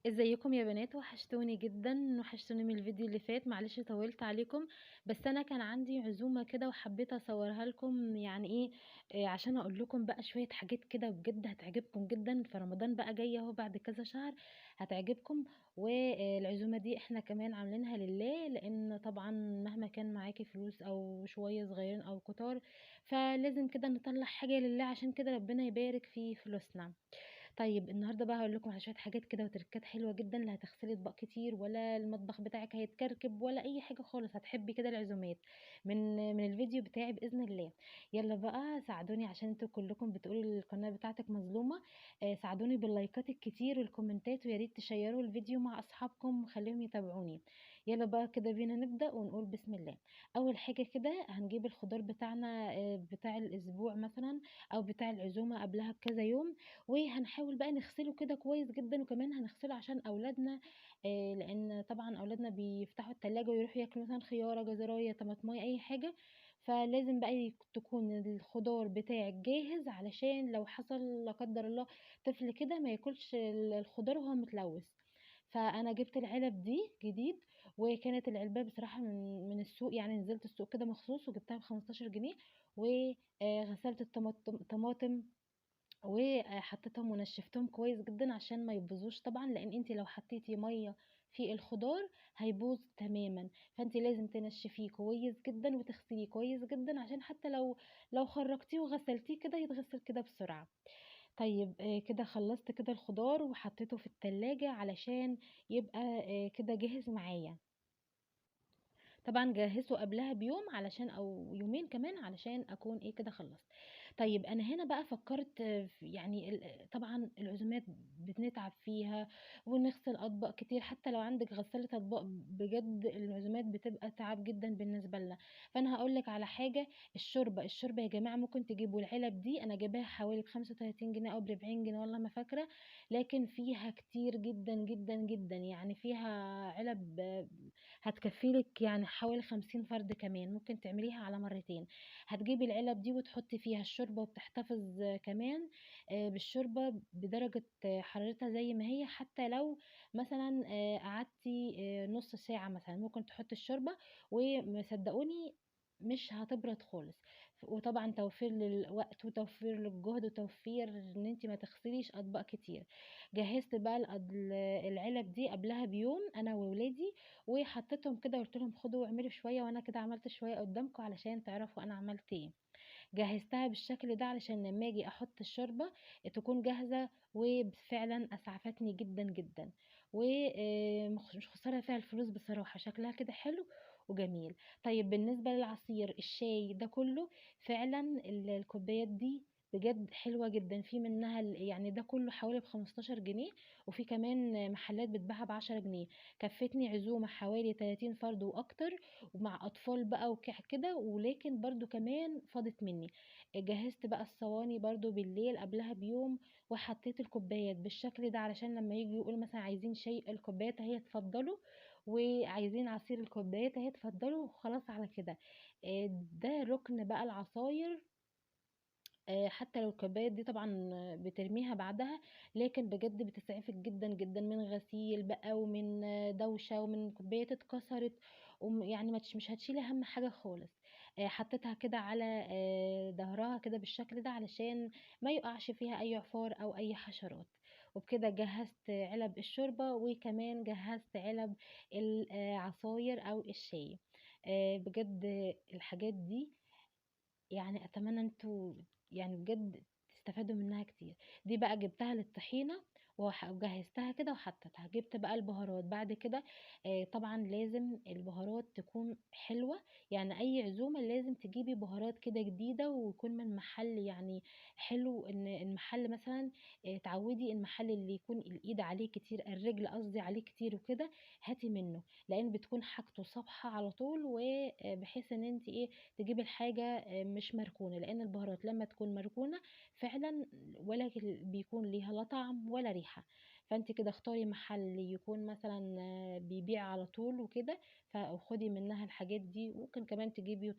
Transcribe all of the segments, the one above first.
ازيكم يا بنات؟ وحشتوني جدا، وحشتوني من الفيديو اللي فات. معلش طولت عليكم، بس انا كان عندي عزومه كده وحبيت اصورها لكم. يعني ايه؟ عشان اقول لكم بقى شويه حاجات كده بجد هتعجبكم جدا. في رمضان بقى جاي اهو بعد كذا شهر، هتعجبكم. والعزومه دي احنا كمان عاملينها لله، لان طبعا مهما كان معاكي فلوس او شويه صغيرين او كتار، فلازم كده نطلع حاجه لله، عشان كده ربنا يبارك في فلوسنا. طيب النهارده بقى هقول لكم على شويه حاجات كده وتركات حلوه جدا. لا هتغسلي اطباق كتير، ولا المطبخ بتاعك هيتكركب، ولا اي حاجه خالص. هتحبي كده العزومات من الفيديو بتاعي باذن الله. يلا بقى ساعدوني، عشان انتوا كلكم بتقولوا القناه بتاعتك مظلومه. ساعدوني باللايكات الكتير والكومنتات، ويا ريت تشيروا الفيديو مع اصحابكم وخليهم يتابعوني. يلا بقى كده بينا نبدا ونقول بسم الله. اول حاجه كده هنجيب الخضار بتاعنا، بتاع الاسبوع مثلا او بتاع العزومه قبلها بكذا يوم، وهنحاول بقى نغسله كده كويس جدا. وكمان هنغسله عشان اولادنا، لان طبعا اولادنا بيفتحوا التلاجة ويروحوا ياكلوا مثلا خيارة، جزراية، طماطمايه، اي حاجة. فلازم بقى تكون الخضار بتاعك جاهز، علشان لو حصل لا قدر الله طفل كده ما ياكلش الخضار وهو متلوث. فانا جبت العلب دي جديد، وكانت العلبة بصراحة من السوق. يعني نزلت السوق كده مخصوص وجبتها ب15 جنيه. وغسلت الطماطم وحطيتهم ونشفتهم كويس جدا عشان ما يبوظوش طبعا، لان انت لو حطيتي ميه في الخضار هيبوظ تماما. فانت لازم تنشفيه كويس جدا وتغسليه كويس جدا، عشان حتى لو خرجتيه وغسلتيه كده يتغسل كده بسرعه. طيب كده خلصت كده الخضار وحطيته في التلاجة علشان يبقى كده جاهز معايا. طبعا جهزته قبلها بيوم علشان او يومين كمان، علشان اكون ايه كده خلصت. طيب انا هنا بقى فكرت يعني طبعا العزومات بنتعب فيها ونغسل اطباق كتير. حتى لو عندك غسالة اطباق، بجد العزومات بتبقى تعب جدا بالنسبة لنا. فانا هقول لك على حاجة. الشوربة يا جماعة ممكن تجيبوا العلب دي. انا جايباها حوالي ب35 جنيه او ب40 جنيه، والله ما فاكرة. لكن فيها كتير جدا جدا جدا، يعني فيها علب هتكفيلك يعني حوالي 50 فرد. كمان ممكن تعمليها على مرتين. هتجيبي العلب دي وتحطي فيها الشوربة، وبتحتفظ كمان بالشوربة بدرجة حرارتها زي ما هي. حتى لو مثلا قعدتي نص ساعة مثلا، ممكن تحطي الشوربة ومصدقوني مش هتبرد خالص. وطبعا توفير للوقت وتوفير للجهد وتوفير ان انت ما تغسليش اطباق كتير. جهزت بقى العلب دي قبلها بيوم انا وولادي، وحطيتهم كده وقلت لهم خدوا واعملوا شويه، وانا كده عملت شويه قدامكم علشان تعرفوا انا عملت ايه. جهزتها بالشكل ده علشان لما اجي احط الشوربه تكون جاهزه. وفعلا اسعفتني جدا جدا، ومش خساره فيها الفلوس بصراحه. شكلها كده حلو وجميل. طيب بالنسبه للعصير الشاي ده كله، فعلا الكوبايات دي بجد حلوة جدا. في منها يعني ده كله حوالي ب15 جنيه، وفي كمان محلات بتباعها ب10 جنيه. كفتني عزومة حوالي 30 فرد وأكتر، ومع أطفال بقى وكده. ولكن برضو كمان فاضت مني. جهزت بقى الصواني برضو بالليل قبلها بيوم، وحطيت الكوبايات بالشكل ده علشان لما يجي يقول مثلا عايزين شاي الكوبايات اهي اتفضلوا، وعايزين عصير الكوبايات اهي اتفضلوا. خلاص على كده. ده ركن بقى العصاير. حتى لو الكوبايات دي طبعا بترميها بعدها، لكن بجد بتسعفك جدا جدا من غسيل بقى، ومن دوشة، ومن كوبايات اتكسرت. يعني مش هتشيلي هم حاجة خالص. حطيتها كده على ظهرها كده بالشكل ده علشان ما يقعش فيها اي عفار او اي حشرات. وبكده جهزت علب الشوربة، وكمان جهزت علب العصاير او الشاي. بجد الحاجات دي يعني اتمنى انتوا يعني بجد تستفادوا منها كتير. دي بقى جبتها للطحينة وجهزتها كده وحطيتها. جبت بقى البهارات بعد كده. طبعا لازم البهارات تكون حلوة. يعني اي عزومة لازم تجيبي بهارات كده جديدة، ويكون من محل يعني حلو. ان المحل مثلا تعودي المحل اللي يكون الايد عليه كتير، الرجل قصدي عليه كتير وكده، هاتي منه. لان بتكون حاجته صبحة على طول، وبحيث ان انت ايه تجيبي الحاجة مش مركونة. لأن البهارات لما تكون مركونة فعلا، ولا بيكون ليها لا طعم ولا ريحة. فانت كده اختاري محل يكون مثلا بيبيع على طول وكده، فخدي منها الحاجات دي. ممكن كمان تجيبي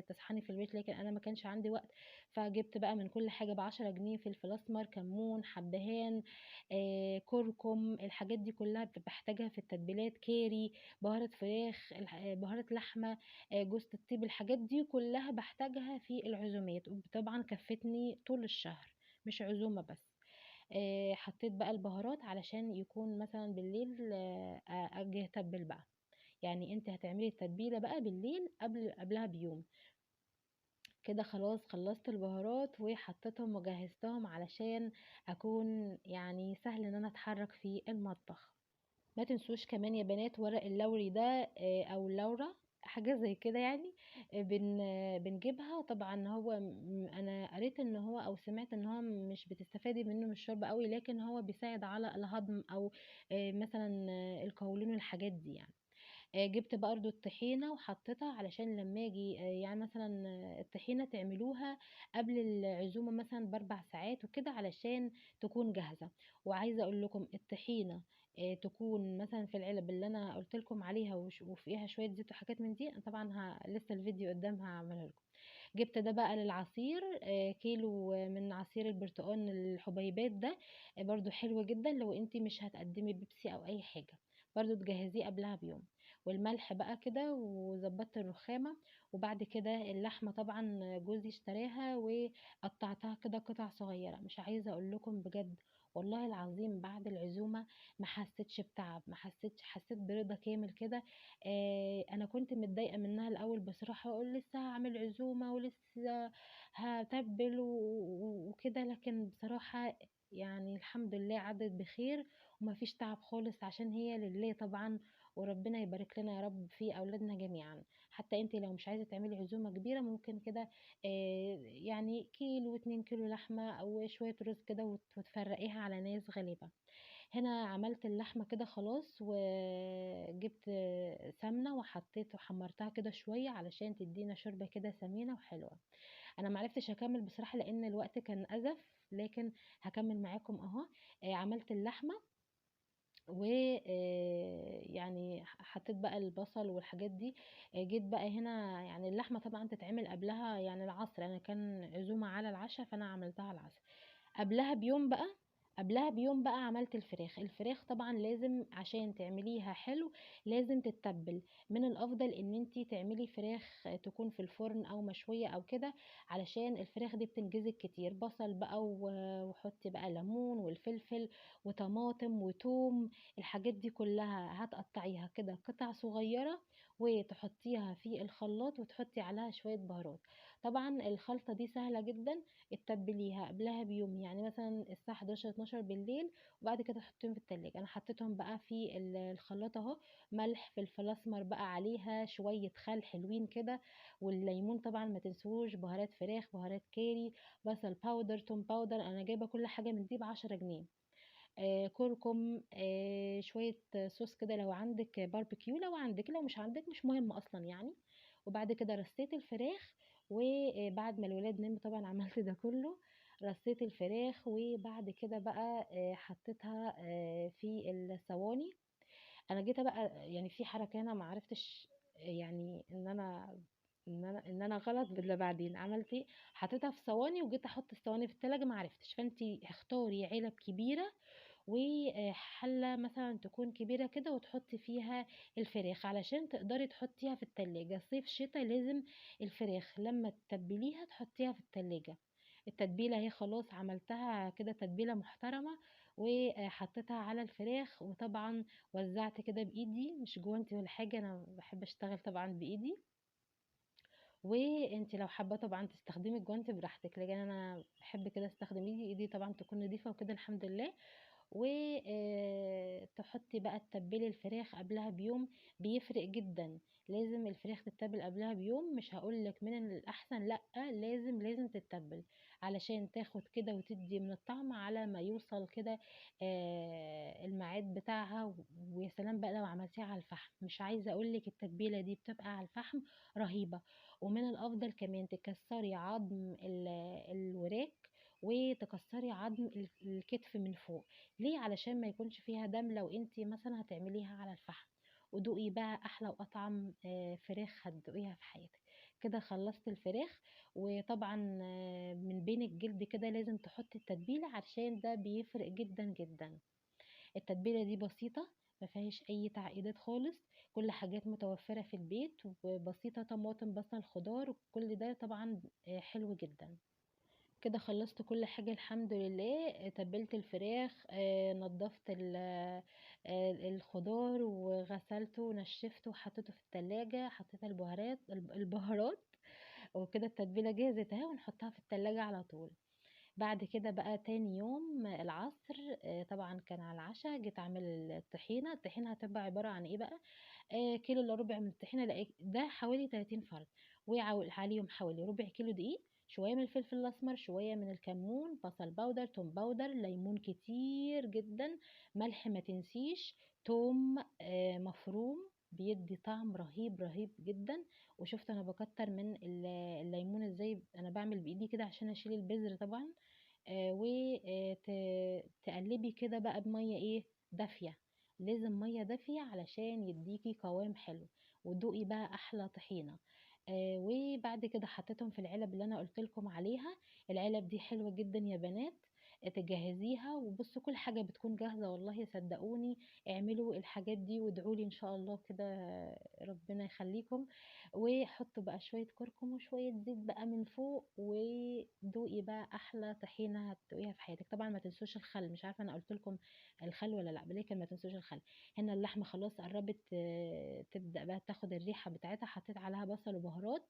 تسحني في البيت، لكن انا ما كانش عندي وقت، فجبت بقى من كل حاجه ب10 جنيه: فلفل اسمر، كمون، حبهان، كركم. الحاجات دي كلها بحتاجها في التتبيلات، كاري، بهارات فراخ، بهارات لحمه، جوز الطيب. الحاجات دي كلها بحتاجها في العزومات، وطبعا كفتني طول الشهر، مش عزومه بس. حطيت بقى البهارات علشان يكون مثلا بالليل اجي اتبل بقى. يعني انت هتعملي التتبيله بقى بالليل قبلها بيوم. كده خلاص خلصت البهارات وحطيتهم وجهزتهم علشان اكون يعني سهل ان انا اتحرك في المطبخ. ما تنسوش كمان يا بنات ورق اللوري ده، او اللورة، حاجة زي كده يعني. بنجيبها طبعا. هو انا قريت ان هو او سمعت ان هو مش بتستفادي منه من الشرب قوي، لكن هو بيساعد على الهضم، او مثلا القولون والحاجات دي يعني. جبت برضو الطحينة وحطيتها علشان لما اجي يعني مثلا الطحينة تعملوها قبل العزومة مثلا ب4 ساعات وكده علشان تكون جاهزة. وعايزة اقول لكم الطحينة تكون مثلا في العلب اللي انا قلت لكم عليها، وفيها شوية زيت وحاجات من دي. أنا طبعا لسه الفيديو قدام هعملها لكم. جبت ده بقى للعصير، كيلو من عصير البرتقال الحبيبات ده. برضو حلو جدا لو انتي مش هتقدمي بيبسي او اي حاجة، برضو تجهزيه قبلها بيوم. والملح بقى كده، وظبطت الرخامة. وبعد كده اللحمة طبعا جوزي اشتراها وقطعتها كده قطع صغيرة. مش عايزة اقول لكم بجد، والله العظيم بعد العزومة ما حسيتش بتعب، ما حسيتش، حسيت برضا كامل كده. انا كنت متضايقة منها الاول بصراحة، اقول لسه هعمل عزومة ولسه هتبل وكده، لكن بصراحة يعني الحمد لله عدت بخير، وما فيش تعب خالص، عشان هي لله طبعا. وربنا يبارك لنا يا رب في اولادنا جميعا. حتى انت لو مش عايزه تعملي عزومه كبيره، ممكن كده يعني كيلو 2 كيلو لحمه او شويه رز كده، وتفرقيها على ناس غالبا. هنا عملت اللحمه كده خلاص، وجبت سمنه وحطيت وحمرتها كده شويه علشان تدينا شوربه كده سمينه وحلوه. انا معرفتش اكمل بصراحه لان الوقت كان ازف، لكن هكمل معاكم اهو. عملت اللحمه، و يعني حطيت بقى البصل والحاجات دي. جيت بقى هنا، يعني اللحمه طبعا تتعمل قبلها يعني العصر، انا كان عزومه على العشاء فانا عملتها العصر. قبلها بيوم بقى قبلها بيوم بقى عملت الفراخ طبعا لازم عشان تعمليها حلو لازم تتبل. من الافضل ان انتي تعملي فراخ تكون في الفرن او مشوية او كده، علشان الفراخ دي بتنجزك كتير. بصل بقى وحطي بقى ليمون والفلفل وطماطم وتوم. الحاجات دي كلها هتقطعيها كده قطع صغيرة، وتحطيها في الخلاط وتحطي عليها شوية بهارات. طبعا الخلطة دي سهلة جدا. تتبليها قبلها بيوم، يعني مثلا الساعة 11 12 بالليل، وبعد كده تحطيهم في التلاجة. انا حطيتهم بقى في الخلاط اهو: ملح، فلفل اسمر بقى عليها شوية خل حلوين كده، والليمون طبعا ما تنسوش، بهارات فراخ، بهارات كاري، بصل باودر، توم باودر. انا جايبة كل حاجة من دي ب10 جنيه. كركم، شوية صوص كده لو عندك باربيكيو، لو عندك، لو مش عندك مش مهم أصلا يعني. وبعد كده رصيت الفراخ، وبعد ما الولاد ناموا طبعا عملت ده كله. رصيت الفراخ، وبعد كده بقى حطيتها في الصواني. انا جيت بقى يعني في حركه انا ما عرفتش يعني ان انا غلط، بالله بعدين عملت ايه: حطيتها في صواني، وجيت احط الصواني في التلاجة ما عرفتش. فانتي اختاري علب كبيره، وحلة مثلا تكون كبيرة كده، وتحطي فيها الفراخ علشان تقدري تحطيها في التلاجة. صيف شتاء لازم الفراخ لما تتبليها تحطيها في التلاجة. التتبيلة هي خلاص عملتها كده تتبيلة محترمة، وحطيتها على الفراخ. وطبعا وزعت كده بايدي، مش جوانتي ولا حاجة، انا بحب اشتغل طبعا بايدي. وانت لو حابة طبعا تستخدمي الجوانتي براحتك، لكن انا بحب كده استخدم ايدي طبعا تكون نظيفة وكده الحمد لله. وتحطي بقى تتبلي الفراخ قبلها بيوم، بيفرق جدا. لازم الفراخ تتبل قبلها بيوم، مش هقولك من الأحسن لأ، لازم تتبل علشان تاخد كده وتدي من الطعم على ما يوصل كده الميعاد بتاعها. ويا سلام بقى لو عملتيها على الفحم، مش عايزة أقولك التتبيلة دي بتبقى على الفحم رهيبة. ومن الأفضل كمان تكسري عظم الوراك وتكسري عظم الكتف من فوق. ليه؟ علشان ما يكونش فيها دم لو انت مثلا هتعمليها على الفحم. ودوقي بقى احلى واطعم فراخ هتدوقيها في حياتك. كده خلصت الفراخ. وطبعا من بين الجلد كده لازم تحطي التتبيله علشان ده بيفرق جدا جدا. التتبيله دي بسيطه، ما فيهاش اي تعقيدات خالص. كل حاجات متوفره في البيت وبسيطه، طماطم بصل خضار كل ده طبعا حلو جدا. كده خلصت كل حاجة الحمد لله. تبلت الفراخ، نضفت الخضار وغسلته ونشفته وحطيته في التلاجة، حطيت البهارات. وكده التتبيلة جاهزة اهي، ونحطها في التلاجة على طول. بعد كده بقى تاني يوم العصر، طبعا كان على العشاء جيت اعمل الطحينة هتبقى عبارة عن ايه بقى؟ كيلو الا ربع من الطحينه، ده حوالي 30 فرد. وعليهم حوالي ربع كيلو دقيق، شويه من الفلفل الاسمر، شويه من الكمون، بصل باودر، توم باودر، ليمون كتير جدا، ملح ما تنسيش، توم مفروم بيدي طعم رهيب رهيب جدا. وشفت انا بكتر من الليمون ازاي، انا بعمل بايدي كده عشان اشيل البذر طبعا. وتقلبي كده بقى بميه ايه؟ دافيه. لازم ميه دافيه علشان يديكي قوام حلو. ودوقي بقى احلى طحينه. وبعد كده حطيتهم في العلب اللي انا قلت لكم عليها. العلب دي حلوه جدا يا بنات. تجهزيها، وبصوا كل حاجه بتكون جاهزه والله صدقوني. اعملوا الحاجات دي وادعوا لي ان شاء الله كده، ربنا يخليكم. وحطوا بقى شويه كركم وشويه زيت بقى من فوق، ودوقي بقى احلى طحينه هتدوقيها في حياتك. طبعا ما تنسوش الخل، مش عارفه انا قلت لكم الخل ولا لا، لكن ما تنسوش الخل. هنا اللحمه خلاص قربت تبدا بقى تاخد الريحه بتاعتها، حطيت عليها بصل وبهارات.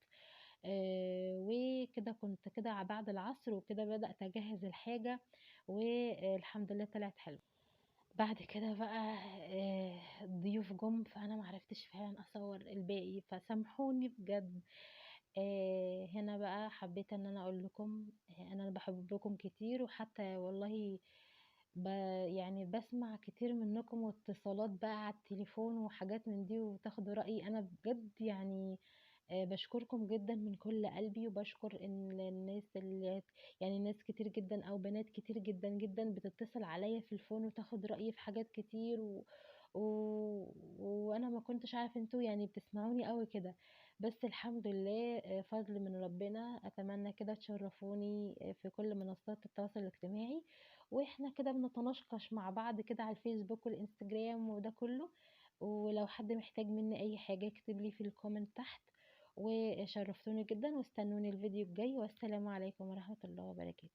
وكده كنت كده بعد العصر، وكده بدأت أجهز الحاجة. والحمد لله طلعت حلو. بعد كده بقى الضيوف جم، فأنا معرفتش فعلا أصور الباقي، فسامحوني بجد. هنا بقى حبيت ان انا اقول لكم انا بحبكم كتير، وحتى والله ب يعني بسمع كتير منكم واتصالات بقى على التليفون وحاجات من دي وتاخدوا رأيي، انا بجد يعني بشكركم جدا من كل قلبي. وبشكر ان الناس اللي يعني ناس كتير جدا او بنات كتير جدا جدا بتتصل عليا في الفون وتاخد رأيي في حاجات كتير و... وانا ما كنتش عارفه انتوا يعني بتسمعوني قوي كده. بس الحمد لله فضل من ربنا. اتمنى كده تشرفوني في كل منصات التواصل الاجتماعي، واحنا كده بنتناقش مع بعض كده على الفيسبوك والانستجرام وده كله. ولو حد محتاج مني اي حاجة اكتب لي في الكومنت تحت. وشرفتوني جدا، واستنوني الفيديو الجاي، والسلام عليكم ورحمة الله وبركاته.